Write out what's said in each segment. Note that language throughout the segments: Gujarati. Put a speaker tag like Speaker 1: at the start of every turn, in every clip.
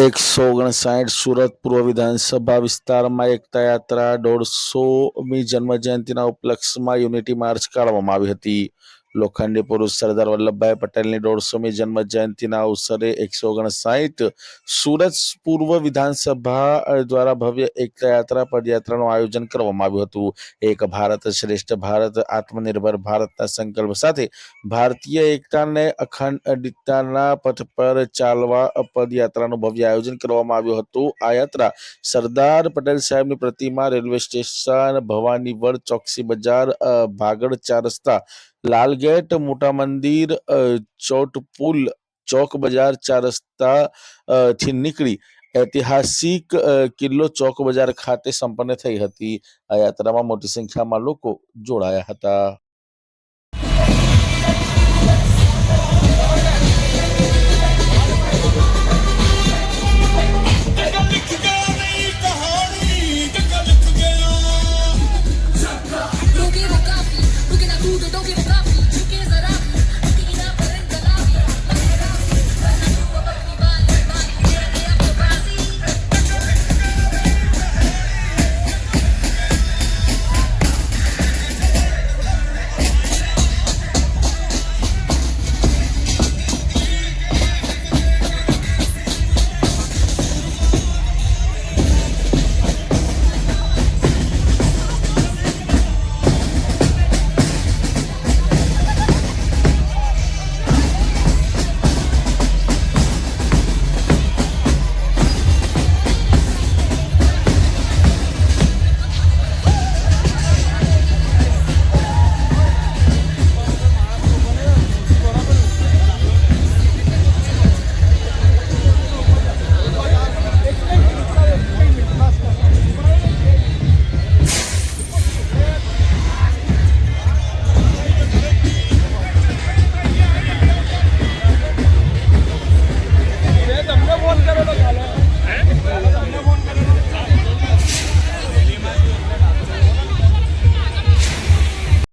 Speaker 1: 159 સુરત પૂર્વ વિધાનસભા વિસ્તારમાં એકતા યાત્રા 150મી જન્મજયંતિના ઉપલક્ષમાં યુનિટી માર્ચ કાઢવામાં આવી હતી. લોખંડી પુરુષ સરદાર વલ્લભભાઈ પટેલની 150મી જન્મજયંતિના અવસરે 159 સુરત પૂર્વ વિધાનસભા દ્વારા ભવ્ય એકતા યાત્રા પદયાત્રાનું આયોજન કરવામાં આવ્યું હતું. એક ભારત શ્રેષ્ઠ ભારત આત્મનિર્ભર ભારતના સંકલ્પ સાથે ભારતીય એકતાને અખંડિતતાના પથ પર ચાલવા પદયાત્રાનું ભવ્ય આયોજન કરવામાં આવ્યું હતું. આ યાત્રા સરદાર પટેલ સાહેબની પ્રતિમા, રેલવે સ્ટેશન, ભવાનીવડ, ચોકસી બજાર, ભાગળ ચાર રસ્તા, લાલગેટ, મોટા મંદિર, ચોટ પુલ, ચોક બજાર ચાર રસ્તા થી નીકળી ઐતિહાસિક કિલ્લો ચોક બજાર ખાતે સંપન્ન થઈ હતી. આ યાત્રામાં મોટી સંખ્યામાં લોકો જોડાયા હતા.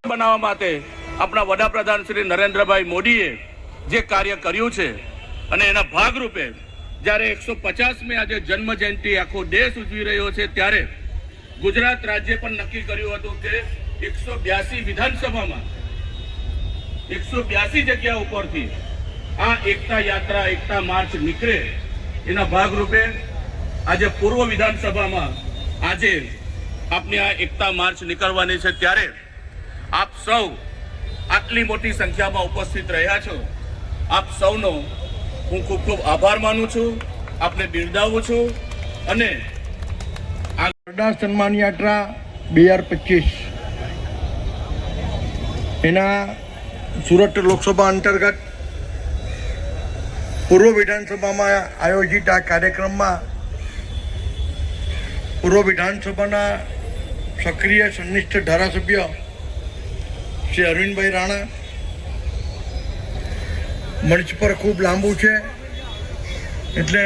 Speaker 2: બનાવવા માટે આપણા વડાપ્રધાન શ્રી નરેન્દ્રભાઈ મોદીએ જે કાર્ય કર્યું છે અને એના ભાગરૂપે જ્યારે 150મી આજે જન્મ જયંતિ આખો દેશ ઉજવી રહ્યો છે, ત્યારે ગુજરાત રાજ્ય પણ નક્કી કર્યું હતું કે 182 વિધાનસભામાં 182 જગ્યા ઉપરથી આ એકતા યાત્રા, એકતા માર્ચ નીકળે. એના ભાગરૂપે આજે પૂર્વ વિધાનસભામાં આજે આપની આ એકતા માર્ચ નીકળવાની છે. ત્યારે આપ સૌ આટલી મોટી સંખ્યામાં ઉપસ્થિત રહ્યા છો, આપ સૌનો હું ખૂબ ખૂબ આભાર માનું છું, આપને બિરદાવું છું. અને
Speaker 3: આ સરદાર સન્માન યાત્રા 2025 એના સુરત લોકસભા અંતર્ગત પૂર્વ વિધાનસભામાં આયોજિત આ કાર્યક્રમમાં પૂર્વ વિધાનસભાના સક્રિય સંનિષ્ઠ ધારાસભ્ય શ્રી અરવિંદભાઈ રાણા મંચ પર ખૂબ લાંબુ છે એટલે